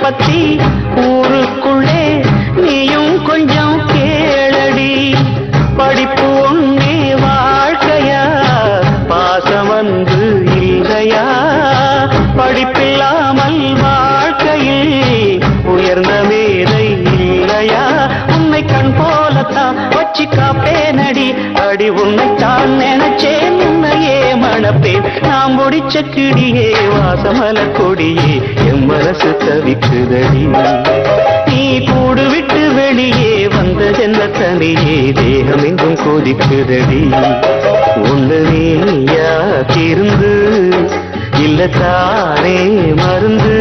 பத்தி ஊருக்குள்ளே நீயும் கொஞ்சம் கேளடி. படிப்பு ஒன்னே வாழ்க்கையா, பாசம் வந்து இல்லையா? படிப்பில்லாமல் வாழ்க்கையில் உயர்ந்த மேதை இல்லையா? உன்னை கண் போலத்தான் வச்சு காப்பேனடி. அடி உன்னைத்தான் நினைச்சேன், உன்னையே மணப்பேன். நாம் முடிச்ச கிடியே, வாசமலர் கொடியே, என் மனசு தவிக்குதடி. நீ கூடு விட்டு வெளியே வந்ததென்ன தனியே, தேகம் எங்கும் கொதிக்குதடி. ஒன்று நீயா திருந்து இல்லத்தானே மருந்து.